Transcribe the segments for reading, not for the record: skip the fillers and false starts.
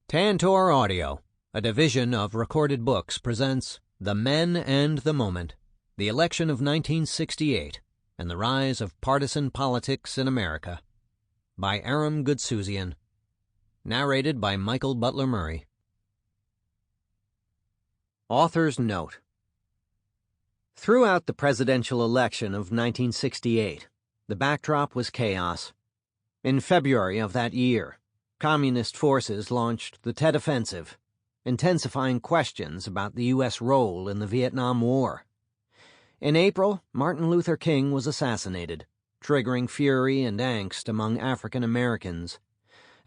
Tantor Audio, a division of Recorded Books, presents The Men and the Moment, the Election of 1968, and the Rise of Partisan Politics in America, by Aram Goudsouzian, narrated by Michael Butler Murray. Author's Note: Throughout the presidential election of 1968, the backdrop was chaos. In February of that year, Communist forces launched the Tet Offensive, intensifying questions about the U.S. role in the Vietnam War. In April, Martin Luther King was assassinated, triggering fury and angst among African Americans,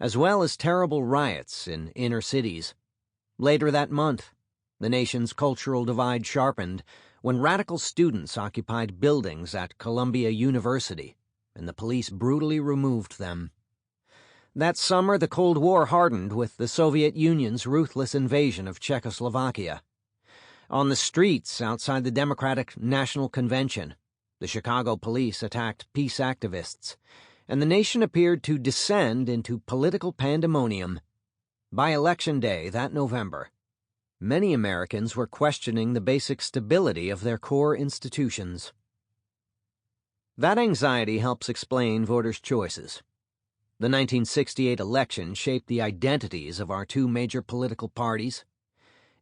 as well as terrible riots in inner cities. Later that month, the nation's cultural divide sharpened when radical students occupied buildings at Columbia University, and the police brutally removed them. That summer, the Cold War hardened with the Soviet Union's ruthless invasion of Czechoslovakia. On the streets outside the Democratic National Convention, the Chicago police attacked peace activists, and the nation appeared to descend into political pandemonium. By Election Day that November, many Americans were questioning the basic stability of their core institutions. That anxiety helps explain voters' choices. The 1968 election shaped the identities of our two major political parties.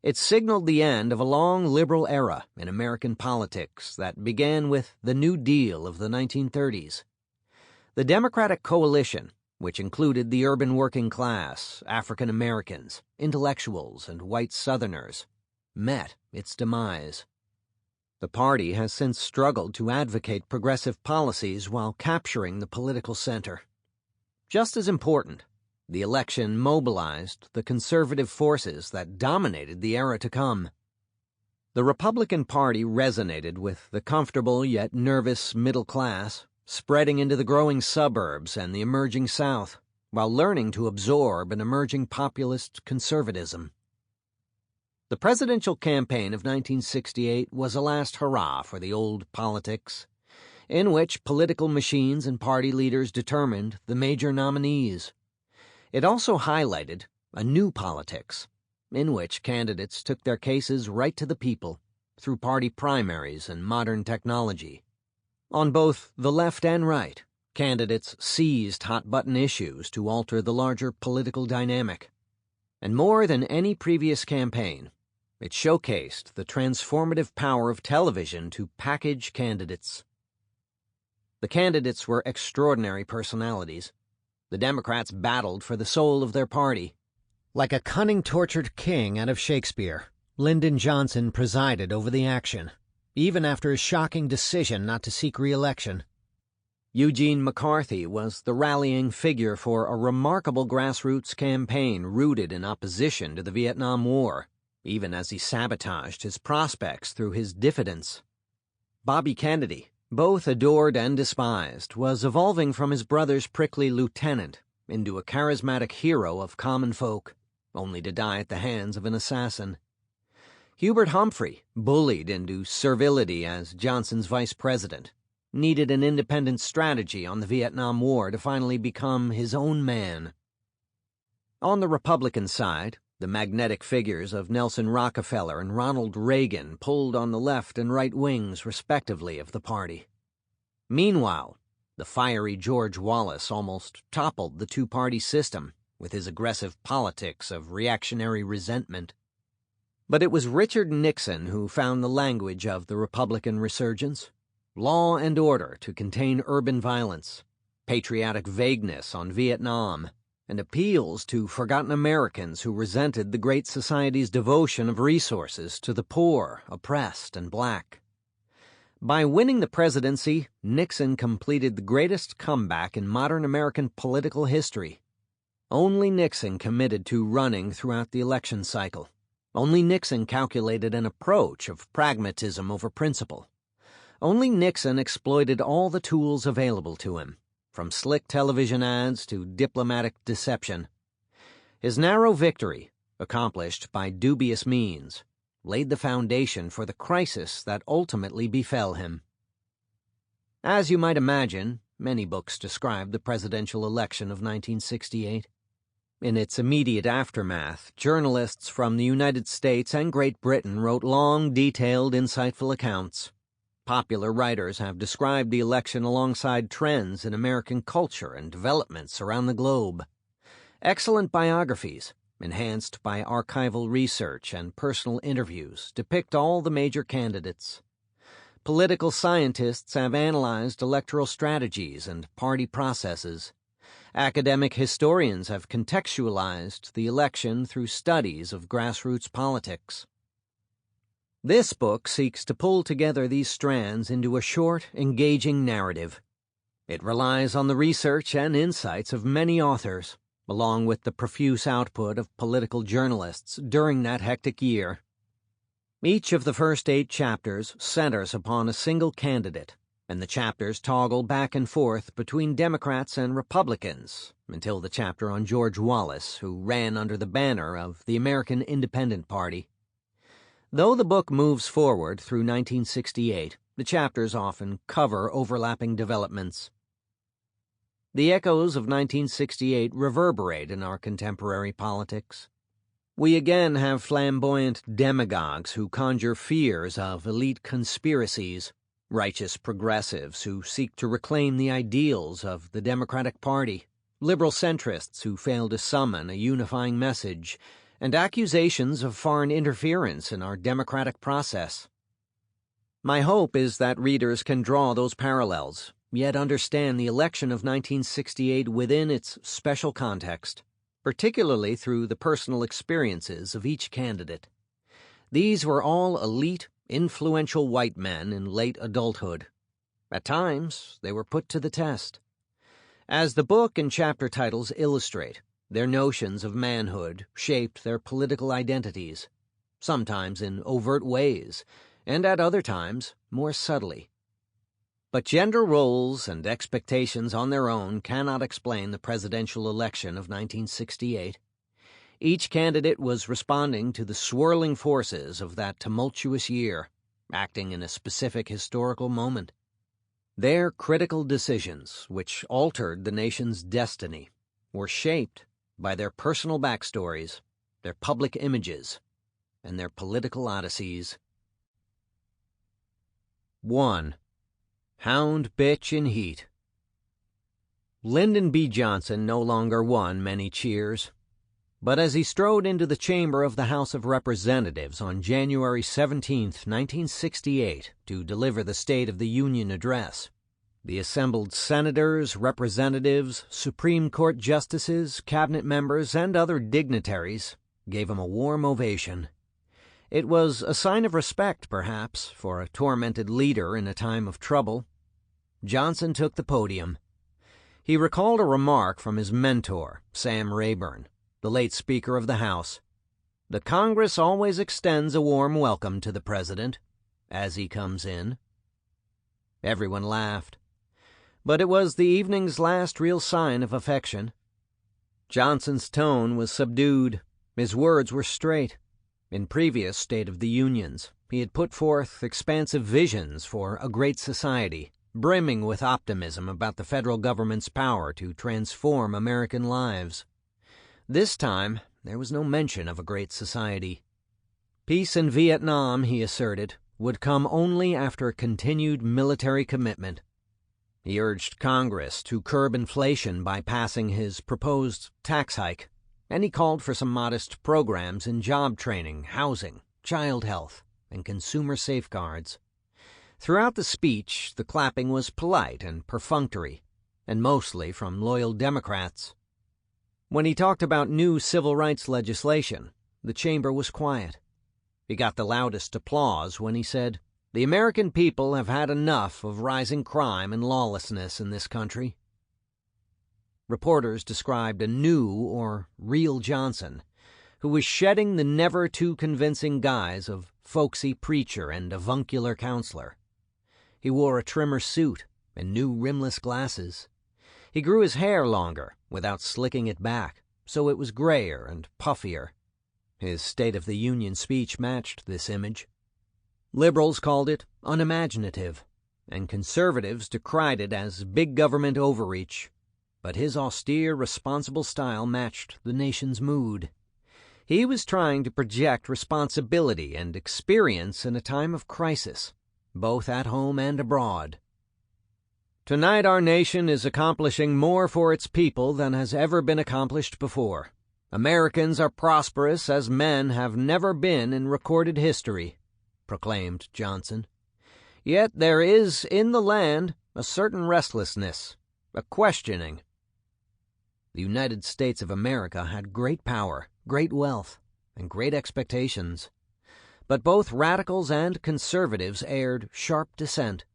It signaled the end of a long liberal era in American politics that began with the New Deal of the 1930s. The Democratic coalition, which included the urban working class, African Americans, intellectuals, and white Southerners, met its demise. The party has since struggled to advocate progressive policies while capturing the political center. Just as important, the election mobilized the conservative forces that dominated the era to come. The Republican Party resonated with the comfortable yet nervous middle class, spreading into the growing suburbs and the emerging South, while learning to absorb an emerging populist conservatism. The presidential campaign of 1968 was a last hurrah for the old politics, in which political machines and party leaders determined the major nominees. It also highlighted a new politics, in which candidates took their cases right to the people through party primaries and modern technology. On both the left and right, candidates seized hot-button issues to alter the larger political dynamic. And more than any previous campaign, it showcased the transformative power of television to package candidates. The candidates were extraordinary personalities. The Democrats battled for the soul of their party. Like a cunning tortured king out of Shakespeare, Lyndon Johnson presided over the action, even after his shocking decision not to seek re-election. Eugene McCarthy was the rallying figure for a remarkable grassroots campaign rooted in opposition to the Vietnam War, even as he sabotaged his prospects through his diffidence. Bobby Kennedy, both adored and despised, was evolving from his brother's prickly lieutenant into a charismatic hero of common folk, only to die at the hands of an assassin. Hubert Humphrey, bullied into servility as Johnson's vice president, needed an independent strategy on the Vietnam War to finally become his own man. On the Republican side, the magnetic figures of Nelson Rockefeller and Ronald Reagan pulled on the left and right wings, respectively, of the party. Meanwhile, the fiery George Wallace almost toppled the two-party system with his aggressive politics of reactionary resentment. But it was Richard Nixon who found the language of the Republican resurgence: law and order to contain urban violence, patriotic vagueness on Vietnam, and appeals to forgotten Americans who resented the Great Society's devotion of resources to the poor, oppressed, and black. By winning the presidency, Nixon completed the greatest comeback in modern American political history. Only Nixon committed to running throughout the election cycle. Only Nixon calculated an approach of pragmatism over principle. Only Nixon exploited all the tools available to him, from slick television ads to diplomatic deception. His narrow victory, accomplished by dubious means, laid the foundation for the crisis that ultimately befell him. As you might imagine, many books describe the presidential election of 1968. In its immediate aftermath, journalists from the United States and Great Britain wrote long, detailed, insightful accounts. Popular writers have described the election alongside trends in American culture and developments around the globe. Excellent biographies, enhanced by archival research and personal interviews, depict all the major candidates. Political scientists have analyzed electoral strategies and party processes. Academic historians have contextualized the election through studies of grassroots politics. This book seeks to pull together these strands into a short, engaging narrative. It relies on the research and insights of many authors, along with the profuse output of political journalists during that hectic year. Each of the first 8 chapters centers upon a single candidate, and the chapters toggle back and forth between Democrats and Republicans until the chapter on George Wallace, who ran under the banner of the American Independent Party. Though the book moves forward through 1968, the chapters often cover overlapping developments. The echoes of 1968 reverberate in our contemporary politics. We again have flamboyant demagogues who conjure fears of elite conspiracies, righteous progressives who seek to reclaim the ideals of the Democratic Party, liberal centrists who fail to summon a unifying message, and accusations of foreign interference in our democratic process. My hope is that readers can draw those parallels, yet understand the election of 1968 within its special context, particularly through the personal experiences of each candidate. These were all elite, influential white men in late adulthood. At times, they were put to the test. As the book and chapter titles illustrate, their notions of manhood shaped their political identities, sometimes in overt ways, and at other times more subtly. But gender roles and expectations on their own cannot explain the presidential election of 1968. Each candidate was responding to the swirling forces of that tumultuous year, acting in a specific historical moment. Their critical decisions, which altered the nation's destiny, were shaped by their personal backstories, their public images, and their political odysseys. 1. Hound Bitch in Heat. Lyndon B. Johnson no longer won many cheers. But as he strode into the chamber of the House of Representatives on January 17, 1968, to deliver the State of the Union address, the assembled senators, representatives, Supreme Court justices, cabinet members, and other dignitaries gave him a warm ovation. It was a sign of respect, perhaps, for a tormented leader in a time of trouble. Johnson took the podium. He recalled a remark from his mentor, Sam Rayburn, the late Speaker of the House. The Congress always extends a warm welcome to the President as he comes in. Everyone laughed. But it was the evening's last real sign of affection. Johnson's tone was subdued. His words were straight. In previous State of the Unions, he had put forth expansive visions for a great society, brimming with optimism about the federal government's power to transform American lives. This time, there was no mention of a great society. Peace in Vietnam, he asserted, would come only after continued military commitment. He urged Congress to curb inflation by passing his proposed tax hike, and he called for some modest programs in job training, housing, child health, and consumer safeguards. Throughout the speech, the clapping was polite and perfunctory, and mostly from loyal Democrats. When he talked about new civil rights legislation, the chamber was quiet. He got the loudest applause when he said, "The American people have had enough of rising crime and lawlessness in this country." Reporters described a new or real Johnson, who was shedding the never-too-convincing guise of folksy preacher and avuncular counselor. He wore a trimmer suit and new rimless glasses. He grew his hair longer without slicking it back, so it was grayer and puffier. His State of the Union speech matched this image. Liberals called it unimaginative, and conservatives decried it as big government overreach. but his austere, responsible style matched the nation's mood. He was trying to project responsibility and experience in a time of crisis, both at home and abroad. Tonight our nation is accomplishing more for its people than has ever been accomplished before. Americans are prosperous as men have never been in recorded history, proclaimed Johnson. Yet there is in the land a certain restlessness, a questioning. The United States of America had great power, great wealth, and great expectations. But both radicals and conservatives aired sharp dissent.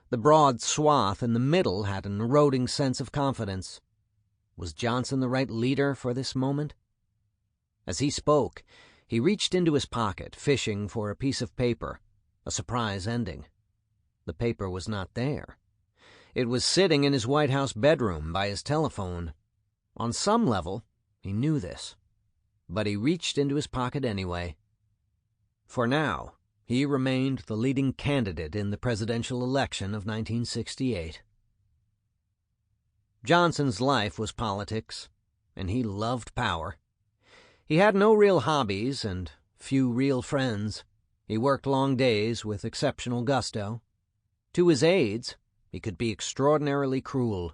The broad swath in the middle had an eroding sense of confidence. Was Johnson the right leader for this moment? As he spoke, he reached into his pocket, fishing for a piece of paper, a surprise ending. The paper was not there. It was sitting in his White House bedroom by his telephone. On some level, he knew this, but he reached into his pocket anyway. For now, he remained the leading candidate in the presidential election of 1968. Johnson's life was politics, and he loved power. He had no real hobbies and few real friends. He worked long days with exceptional gusto. To his aides, he could be extraordinarily cruel,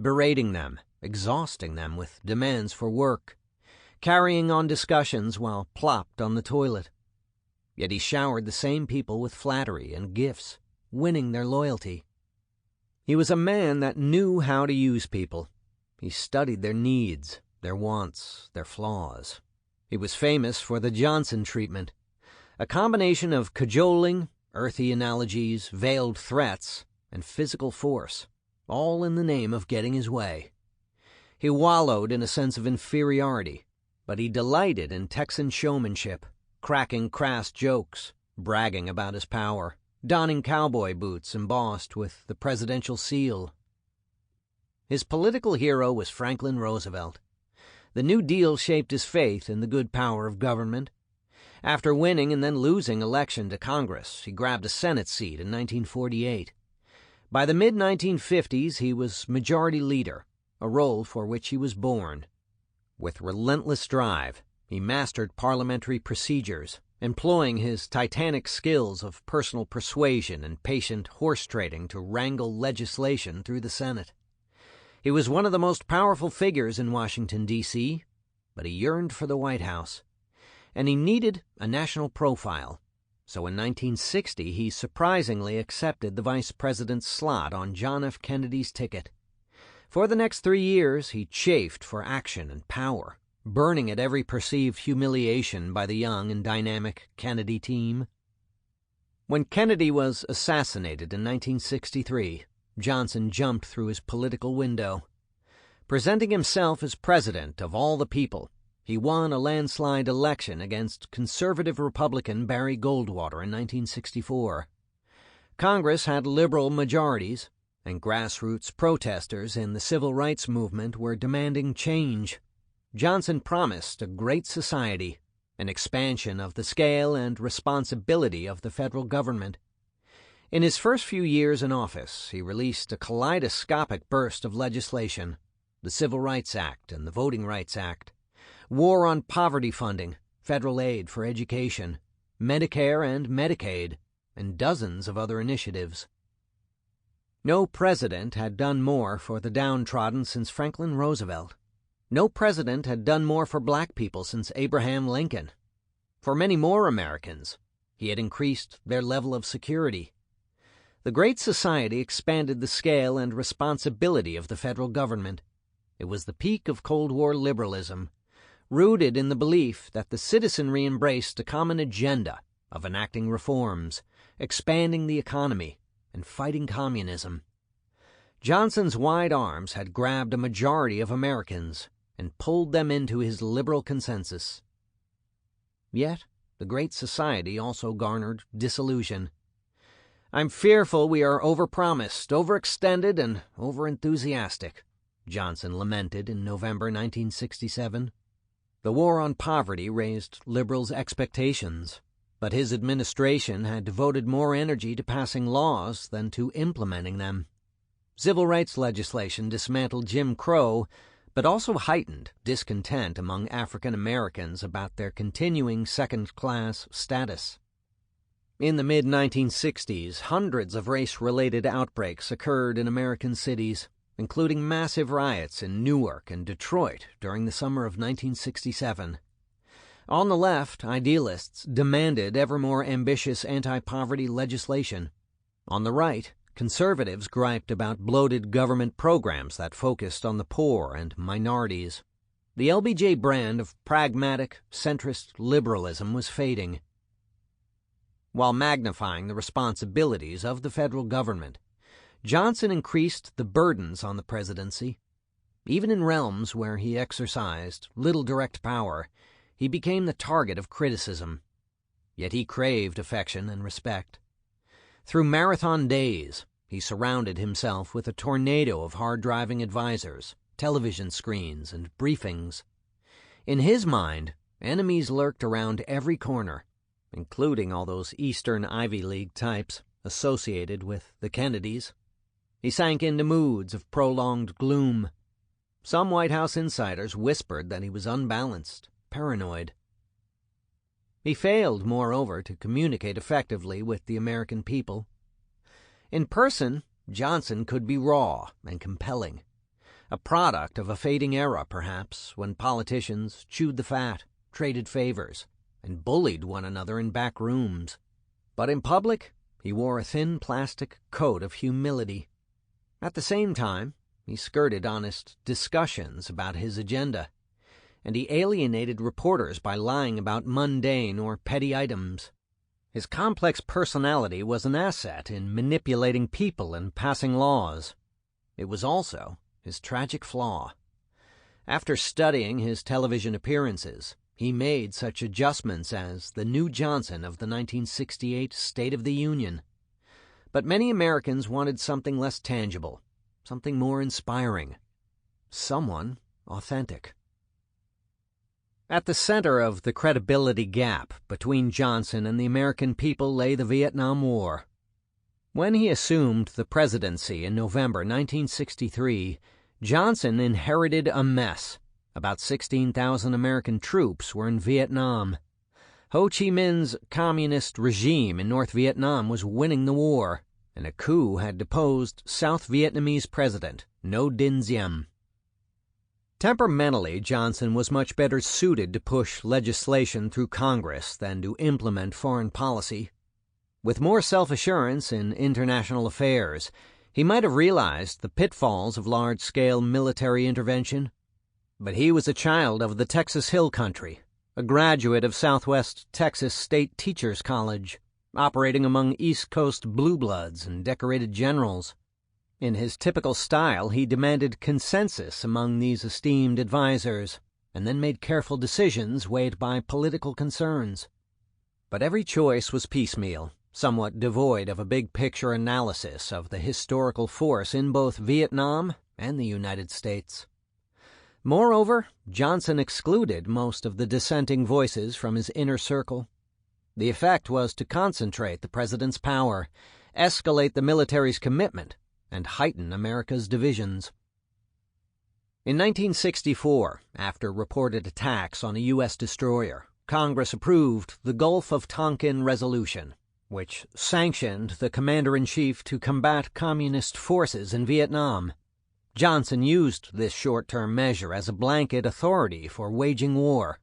berating them, exhausting them with demands for work, carrying on discussions while plopped on the toilet. Yet he showered the same people with flattery and gifts, winning their loyalty. He was a man that knew how to use people. He studied their needs, their wants, their flaws. He was famous for the Johnson treatment, a combination of cajoling, earthy analogies, veiled threats, and physical force, all in the name of getting his way. He wallowed in a sense of inferiority, but he delighted in Texan showmanship, cracking crass jokes, bragging about his power, donning cowboy boots embossed with the presidential seal. His political hero was Franklin Roosevelt. The New Deal shaped his faith in the good power of government. After winning and then losing election to Congress, he grabbed a Senate seat in 1948. By the mid-1950s, he was majority leader, a role for which he was born. With relentless drive, he mastered parliamentary procedures, employing his titanic skills of personal persuasion and patient horse-trading to wrangle legislation through the Senate. He was one of the most powerful figures in Washington, D.C., but he yearned for the White House, and he needed a national profile. So in 1960, he surprisingly accepted the vice president's slot on John F. Kennedy's ticket. For the next 3 years, he chafed for action and power, burning at every perceived humiliation by the young and dynamic Kennedy team. When Kennedy was assassinated in 1963, Johnson jumped through his political window. Presenting himself as president of all the people, he won a landslide election against conservative Republican Barry Goldwater in 1964. Congress had liberal majorities, and grassroots protesters in the civil rights movement were demanding change. Johnson promised a great society, an expansion of the scale and responsibility of the federal government. In his first few years in office, he released a kaleidoscopic burst of legislation: the Civil Rights Act and the Voting Rights Act, war on poverty funding, federal aid for education, Medicare and Medicaid, and dozens of other initiatives. No president had done more for the downtrodden since Franklin Roosevelt. No president had done more for black people since Abraham Lincoln. For many more Americans, he had increased their level of security. The Great Society expanded the scale and responsibility of the federal government. It was the peak of Cold War liberalism, rooted in the belief that the citizenry embraced a common agenda of enacting reforms, expanding the economy, and fighting communism. Johnson's wide arms had grabbed a majority of Americans and pulled them into his liberal consensus. Yet, the Great Society also garnered disillusion. "I'm fearful we are overpromised, overextended, and overenthusiastic," Johnson lamented in November 1967. The war on poverty raised liberals' expectations, but his administration had devoted more energy to passing laws than to implementing them. Civil rights legislation dismantled Jim Crow, but also heightened discontent among African Americans about their continuing second-class status. In the mid-1960s, hundreds of race-related outbreaks occurred in American cities, including massive riots in Newark and Detroit during the summer of 1967. On the left, idealists demanded ever more ambitious anti-poverty legislation. On the right, conservatives griped about bloated government programs that focused on the poor and minorities. The LBJ brand of pragmatic, centrist liberalism was fading. While magnifying the responsibilities of the federal government, Johnson increased the burdens on the presidency. Even in realms where he exercised little direct power, he became the target of criticism. Yet he craved affection and respect. Through marathon days, he surrounded himself with a tornado of hard-driving advisors, television screens, and briefings. In his mind, enemies lurked around every corner, including all those Eastern Ivy League types associated with the Kennedys. He sank into moods of prolonged gloom. Some White House insiders whispered that he was unbalanced, paranoid. He failed, moreover, to communicate effectively with the American people. In person, Johnson could be raw and compelling, a product of a fading era, perhaps, when politicians chewed the fat, traded favors, and bullied one another in back rooms. But in public, he wore a thin plastic coat of humility. At the same time, he skirted honest discussions about his agenda, and he alienated reporters by lying about mundane or petty items. His complex personality was an asset in manipulating people and passing laws. It was also his tragic flaw. After studying his television appearances, he made such adjustments as the new Johnson of the 1968 State of the Union. But many Americans wanted something less tangible, something more inspiring, someone authentic. At the center of the credibility gap between Johnson and the American people lay the Vietnam War. When he assumed the presidency in November 1963, Johnson inherited a mess. About 16,000 American troops were in Vietnam. Ho Chi Minh's communist regime in North Vietnam was winning the war, and a coup had deposed South Vietnamese President Ngo Dinh Diem. Temperamentally, Johnson was much better suited to push legislation through Congress than to implement foreign policy. With more self-assurance in international affairs, he might have realized the pitfalls of large-scale military intervention. But he was a child of the Texas Hill Country, a graduate of Southwest Texas State Teachers College, operating among East Coast blue bloods and decorated generals. In his typical style, he demanded consensus among these esteemed advisors, and then made careful decisions weighed by political concerns. But every choice was piecemeal, somewhat devoid of a big-picture analysis of the historical force in both Vietnam and the United States. Moreover, Johnson excluded most of the dissenting voices from his inner circle. The effect was to concentrate the president's power, escalate the military's commitment, and heighten America's divisions. In 1964, after reported attacks on a U.S. destroyer, Congress approved the Gulf of Tonkin Resolution, which sanctioned the commander-in-chief to combat communist forces in Vietnam. Johnson used this short-term measure as a blanket authority for waging war.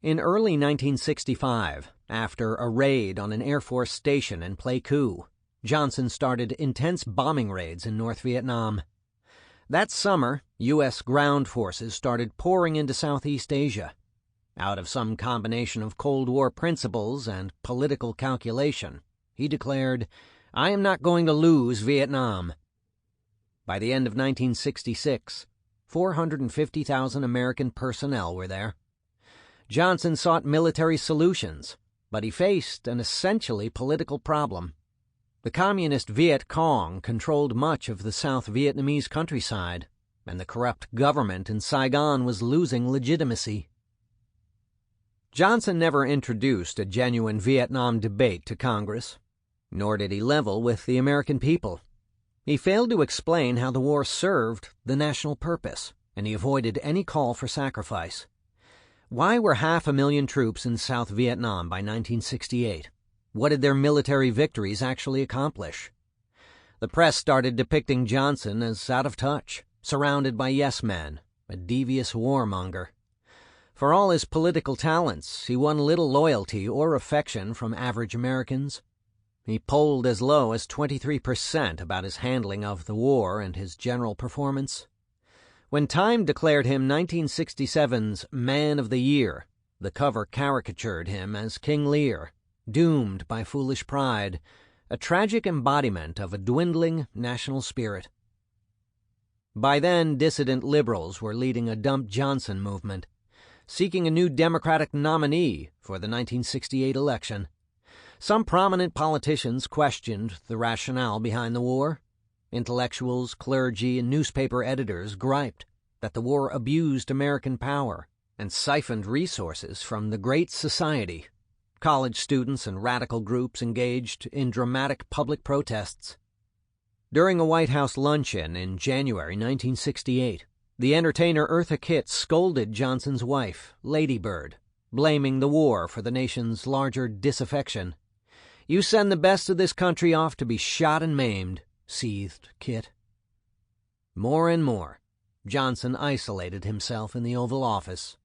In early 1965, after a raid on an Air Force station in Pleiku, Johnson started intense bombing raids in North Vietnam. That summer, U.S. ground forces started pouring into Southeast Asia. Out of some combination of Cold War principles and political calculation, he declared, "I am not going to lose Vietnam." By the end of 1966, 450,000 American personnel were there. Johnson sought military solutions, but he faced an essentially political problem. The communist Viet Cong controlled much of the South Vietnamese countryside, and the corrupt government in Saigon was losing legitimacy. Johnson never introduced a genuine Vietnam debate to Congress, nor did he level with the American people. He failed to explain how the war served the national purpose, and he avoided any call for sacrifice. Why were 500,000 troops in South Vietnam by 1968? What did their military victories actually accomplish? The press started depicting Johnson as out of touch, surrounded by yes-men, a devious warmonger. For all his political talents, he won little loyalty or affection from average Americans. He polled as low as 23% about his handling of the war and his general performance. When Time declared him 1967's Man of the Year, the cover caricatured him as King Lear, doomed by foolish pride, a tragic embodiment of a dwindling national spirit. By then, dissident liberals were leading a Dump Johnson movement, seeking a new Democratic nominee for the 1968 election. Some prominent politicians questioned the rationale behind the war. Intellectuals, clergy, and newspaper editors griped that the war abused American power and siphoned resources from the Great Society. College students and radical groups engaged in dramatic public protests. During a White House luncheon in January 1968, the entertainer Eartha Kitt scolded Johnson's wife, Lady Bird, blaming the war for the nation's larger disaffection. "You send the best of this country off to be shot and maimed," seethed Kitt. More and more, Johnson isolated himself in the Oval Office.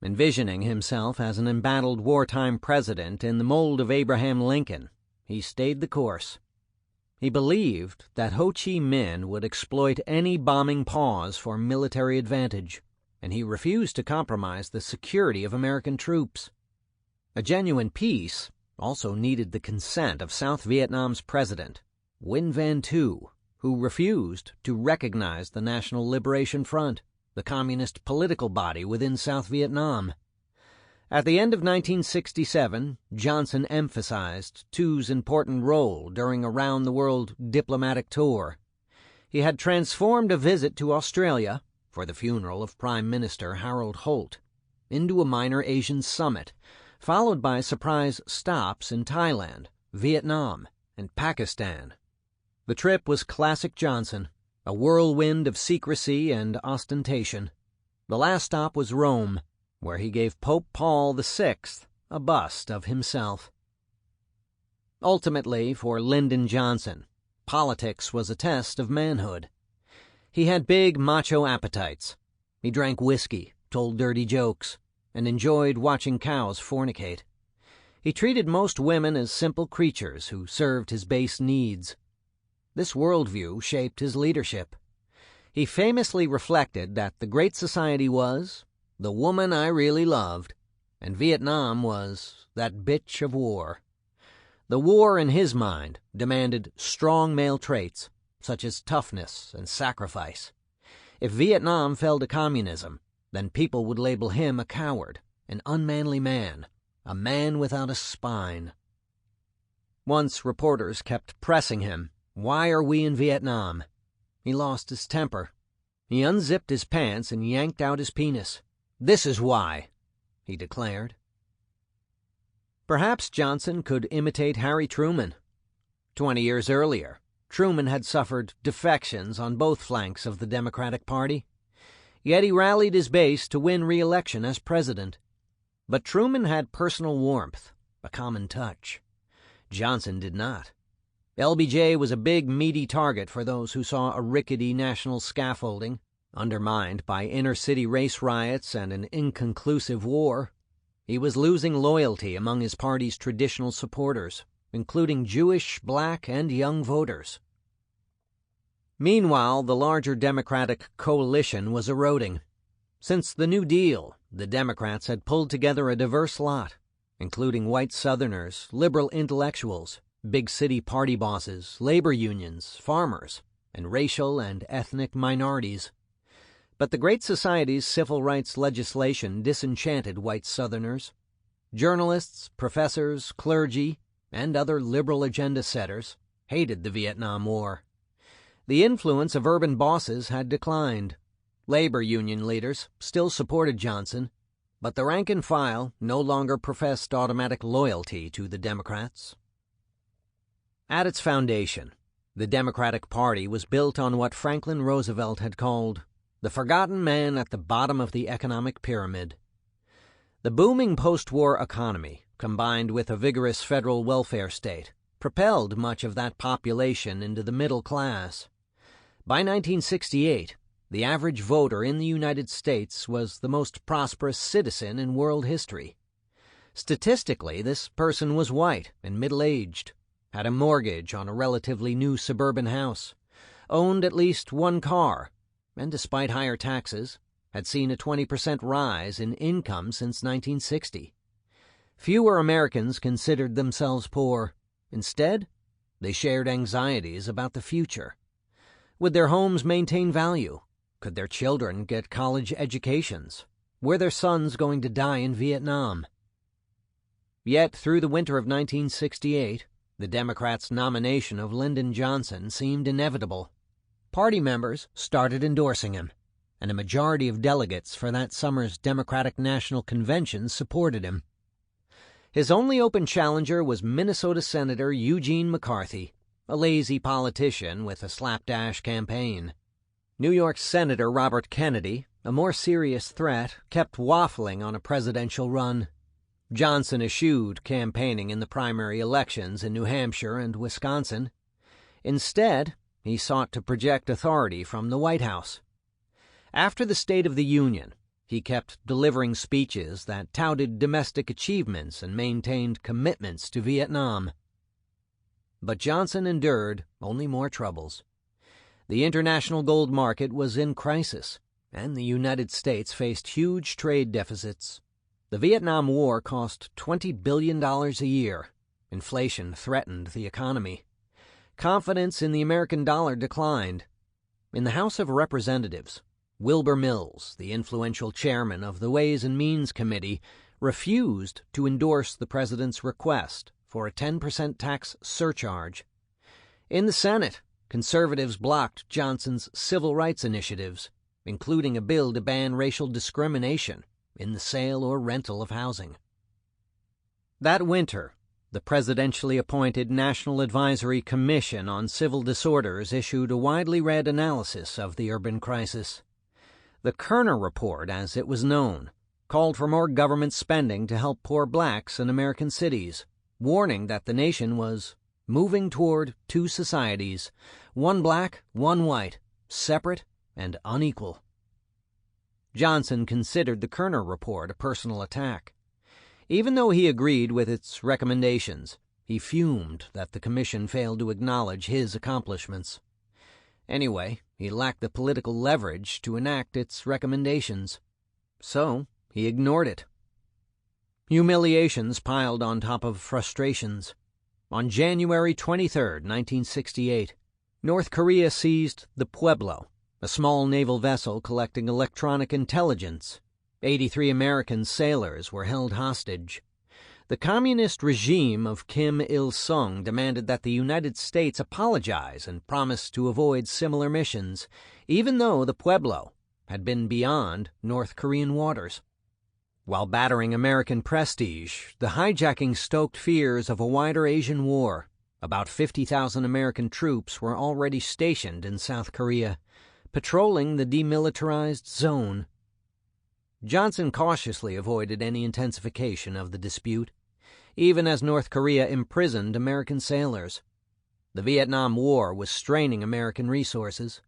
Envisioning himself as an embattled wartime president in the mold of Abraham Lincoln, he stayed the course. He believed that Ho Chi Minh would exploit any bombing pause for military advantage, and he refused to compromise the security of American troops. A genuine peace also needed the consent of South Vietnam's president, Nguyen Van Thu, who refused to recognize the National Liberation Front, the communist political body within South Vietnam. At the end of 1967, Johnson emphasized Thu's important role during a round-the-world diplomatic tour. He had transformed a visit to Australia, for the funeral of Prime Minister Harold Holt, into a minor Asian summit, followed by surprise stops in Thailand, Vietnam, and Pakistan. The trip was classic Johnson, a whirlwind of secrecy and ostentation. The last stop was Rome, where he gave Pope Paul VI a bust of himself. Ultimately, for Lyndon Johnson, politics was a test of manhood. He had big macho appetites. He drank whiskey, told dirty jokes, and enjoyed watching cows fornicate. He treated most women as simple creatures who served his base needs. This worldview shaped his leadership. He famously reflected that the Great Society was the woman I really loved, and Vietnam was that bitch of war. The war, in his mind, demanded strong male traits, such as toughness and sacrifice. If Vietnam fell to communism, then people would label him a coward, an unmanly man, a man without a spine. Once reporters kept pressing him, "Why are we in Vietnam?" He lost his temper. He unzipped his pants and yanked out his penis. "This is why," he declared. Perhaps Johnson could imitate Harry Truman. 20 years earlier, Truman had suffered defections on both flanks of the Democratic Party. Yet he rallied his base to win re-election as president. But Truman had personal warmth, a common touch. Johnson did not. LBJ was a big, meaty target for those who saw a rickety national scaffolding, undermined by inner-city race riots and an inconclusive war. He was losing loyalty among his party's traditional supporters, including Jewish, black, and young voters. Meanwhile, the larger Democratic coalition was eroding. Since the New Deal, the Democrats had pulled together a diverse lot, including white Southerners, liberal intellectuals, big city party bosses, labor unions, farmers, and racial and ethnic minorities. But the Great Society's civil rights legislation disenchanted white Southerners. Journalists, professors, clergy, and other liberal agenda setters hated the Vietnam War. The influence of urban bosses had declined. Labor union leaders still supported Johnson, but the rank and file no longer professed automatic loyalty to the Democrats. At its foundation, The Democratic Party was built on what Franklin Roosevelt had called the forgotten man at the bottom of the economic pyramid. The booming post-war economy, combined with a vigorous federal welfare state, propelled much of that population into the middle class. By 1968, the average voter in the United States was the most prosperous citizen in world history. Statistically, this person was white and middle-aged, had a mortgage on a relatively new suburban house, owned at least one car, and despite higher taxes, had seen a 20% rise in income since 1960. Fewer Americans considered themselves poor. Instead, they shared anxieties about the future. Would their homes maintain value? Could their children get college educations? Were their sons going to die in Vietnam? Yet, through the winter of 1968, the Democrats' nomination of Lyndon Johnson seemed inevitable. Party members started endorsing him, and a majority of delegates for that summer's Democratic National Convention supported him. His only open challenger was Minnesota Senator Eugene McCarthy, a lazy politician with a slapdash campaign. New York Senator Robert Kennedy, a more serious threat, kept waffling on a presidential run. Johnson eschewed campaigning in the primary elections in New Hampshire and Wisconsin. Instead, he sought to project authority from the White House. After the State of the Union, he kept delivering speeches that touted domestic achievements and maintained commitments to Vietnam. But Johnson endured only more troubles. The international gold market was in crisis, and the United States faced huge trade deficits. The Vietnam War cost $20 billion a year. Inflation threatened the economy. Confidence in the American dollar declined. In the House of Representatives, Wilbur Mills, the influential chairman of the Ways and Means Committee, refused to endorse the president's request for a 10% tax surcharge. In the Senate, conservatives blocked Johnson's civil rights initiatives, including a bill to ban racial discrimination in the sale or rental of housing. That winter, the presidentially appointed National Advisory Commission on Civil Disorders issued a widely read analysis of the urban crisis. The Kerner Report, as it was known, called for more government spending to help poor blacks in American cities, warning that the nation was moving toward two societies, one black, one white, separate and unequal. Johnson considered the Kerner Report a personal attack. Even though he agreed with its recommendations, he fumed that the commission failed to acknowledge his accomplishments. Anyway, he lacked the political leverage to enact its recommendations, so he ignored it. Humiliations piled on top of frustrations. On January 23, 1968, North Korea seized the Pueblo, a small naval vessel collecting electronic intelligence. 83 American sailors were held hostage. The communist regime of Kim Il-sung demanded that the United States apologize and promise to avoid similar missions, even though the Pueblo had been beyond North Korean waters. While battering American prestige, the hijacking stoked fears of a wider Asian war. About 50,000 American troops were already stationed in South Korea, patrolling the demilitarized zone. Johnson cautiously avoided any intensification of the dispute, even as North Korea imprisoned American sailors. The Vietnam War was straining American resources.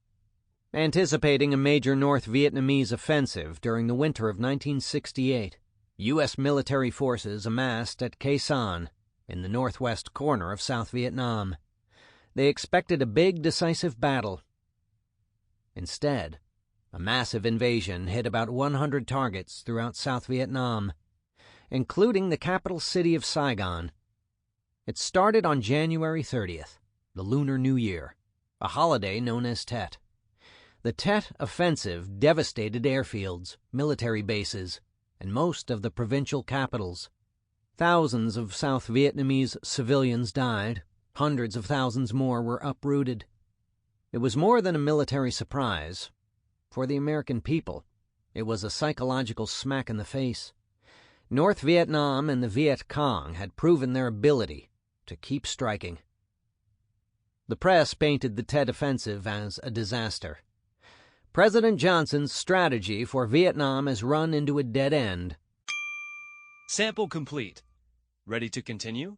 Anticipating a major North Vietnamese offensive during the winter of 1968, U.S. military forces amassed at Khe Sanh, in the northwest corner of South Vietnam. They expected a big, decisive battle. Instead, a massive invasion hit about 100 targets throughout South Vietnam, including the capital city of Saigon. It started on January 30th, the Lunar New Year, a holiday known as Tet. The Tet offensive devastated airfields, military bases, and most of the provincial capitals. Thousands of South Vietnamese civilians died. Hundreds of thousands more were uprooted. It was more than a military surprise. For the American people, it was a psychological smack in the face. North Vietnam and the Viet Cong had proven their ability to keep striking. The press painted the Tet Offensive as a disaster. President Johnson's strategy for Vietnam has run into a dead end. Sample complete. Ready to continue?